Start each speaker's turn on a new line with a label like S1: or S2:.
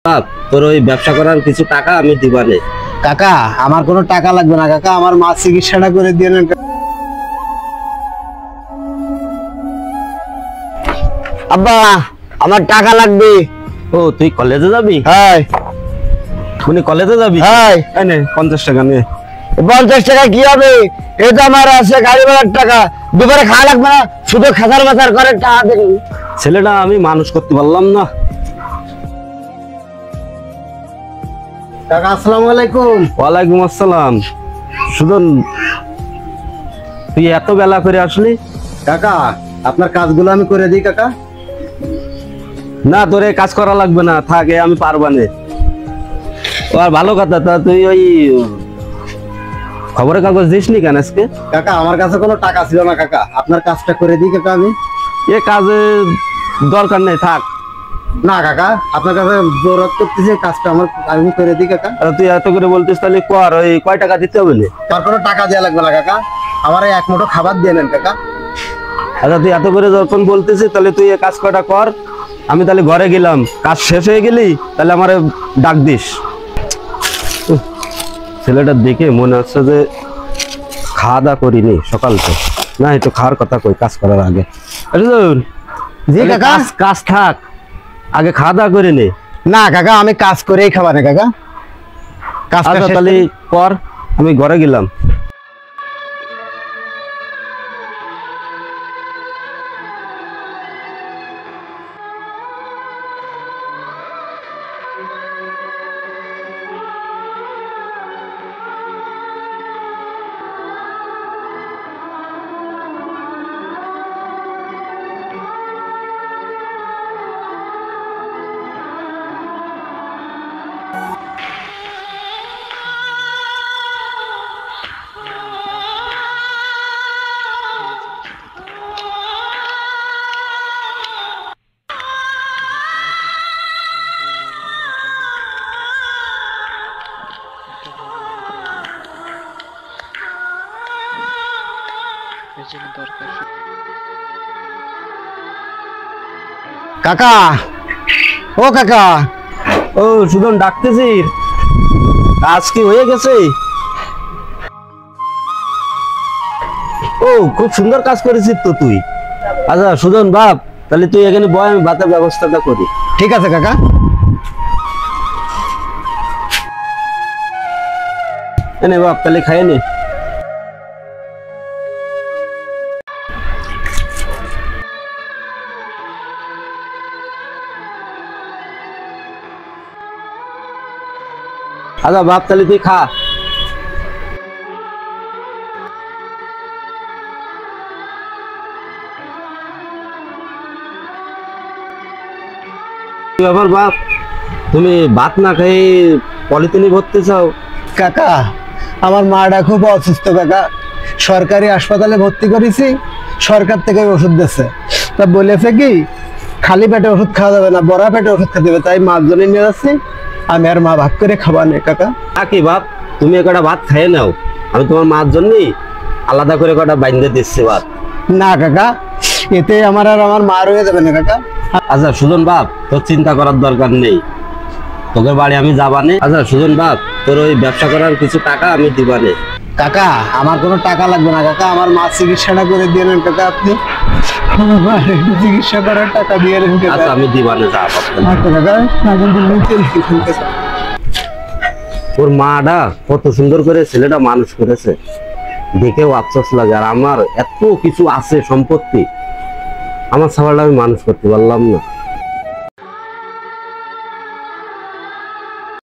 S1: তোর ওই ব্যবসা করার কিছু টাকা আমি দিবানে।
S2: কাকা আমার কোনো টাকা লাগবে না কাকা, আমার মা চিকিৎসাটা করে দিয়ে নেন। আব্বা আমার টাকা লাগবে।
S1: ও তুই কলেজে যাবি?
S2: হ্যাঁ।
S1: উনি কলেজে যাবি?
S2: হ্যাঁ।
S1: 50 টাকা নিয়ে।
S2: 50 টাকা কি হবে? এই তো আমার আছে গাড়ি ভাড়ার টাকা, দুপুরে খাওয়া লাগবে না, শুধু খাজার বাজার করে টাকা দেন।
S1: ছেলেটা আমি মানুষ করতে পারলাম না।
S2: কাকা আসসালামু আলাইকুম।
S1: ওয়ালাইকুম আসসালাম। সুজন তুই এত বেলা করে আসলি?
S2: কাকা আপনার কাজগুলো আমি করে দিই কাকা।
S1: না তোরে কাজ করা লাগবে না, থাকে আমি পারবানে। ও আর ভালো কথা, তা তুই ওই খবরের কাগজ দিসনি কেন আজকে?
S2: কাকা আমার কাছে কোনো টাকা ছিল না কাকা, আপনার কাজটা করে দিই কাকা আমি।
S1: এ কাজে দরকার নেই, থাক।
S2: না কাকা আপনার কাছে জোরাত করতেছি, কাজটা আমি করে দিই কাকা।
S1: তুই এত করে বলতিস তাহলে কর। ওই কয় টাকা দিতে হবে?
S2: তার কোনো টাকা দেওয়া লাগবে না কাকা, আমার এই এক মুঠো খাবার দিয়ে নেন কাকা।
S1: আচ্ছা তুই এত করে যখন বলতেছিস তাহলে তুই এই কাজ কয়টা কর, আমি তাহলে ঘরে গেলাম। কাজ শেষ হয়ে গেলি তাহলে আমারে ডাক দিস। ছেলেটা দেখে মনে হচ্ছে যে খাওয়া দাওয়া করিনি সকাল থেকে। না একটু খাওয়ার কথা কই কাজ করার আগে।
S2: জি কাকা।
S1: কাজ থাক, আগে খাওয়া দাওয়া করে নে।
S2: না কাকা আমি কাজ করেই খাবার না কাকা।
S1: আচ্ছা তাহলে কর, আমি ঘরে গেলাম।
S2: কাকা ও কাকা।
S1: ও সুজন ডাকতেছিস? কাজ কি হয়ে গেছে? ও খুব সুন্দর কাজ করেছিস তো তুই। আচ্ছা সুজন বাপ, তাহলে তুই এখানে বয়, আমি ভাতের ব্যবস্থাটা করি।
S2: ঠিক আছে কাকা।
S1: এনে বাপ তাহলে খাইয়ে নে। আচ্ছা বাপ তাহলে তুই খা। ব্যাপার বাপ, তুমি ভাত না খেয়ে পলিথিনে ভরতে চাও?
S2: কাকা আমার মাটা খুব অসুস্থ কাকা, সরকারি হাসপাতালে ভর্তি করেছি, সরকার থেকে ওষুধ দিচ্ছে। তা বলেছে কি খালি পেটে ওষুধ খাওয়া যাবে না, বড়া পেটে ওষুধ খেতে হবে, তাই মাছ জন্য নিয়ে যাচ্ছি। আমি আর মা ভাগ করে খাবার নেই কাকা।
S1: কি বাপ, তুমি কটা ভাত খেয়ে নাও, আমি তোমার মার জন্যই আলাদা করে কটা বাইন্ধে দিচ্ছি ভাত।
S2: না কাকা এতে আমার আর আমার মা রয়ে যাবে না কাকা।
S1: আচ্ছা সুজন বাপ, তোর চিন্তা করার দরকার নেই, তোকে বাড়ি আমি যাবানে। আচ্ছা সুজন বাপ, তোর ওই ব্যবসা করার কিছু টাকা আমি দিবানে।
S2: কাকা আমার কোনো টাকা লাগবে না কাকা, আমার মা চিকিৎসাটা করে দিয়ে নেন কাকা। আপনি চিকিৎসা করার টাকা দিয়ে নেন কাকা।
S1: আচ্ছা আমি দিবানে যা বাপ। ওর মাটা কত সুন্দর করে ছেলেটা মানুষ করেছে, দেখেও আফসোস লাগে। আর আমার এত কিছু আছে সম্পত্তি, আমার ছাড়াটা আমি মানুষ করতে পারলাম না।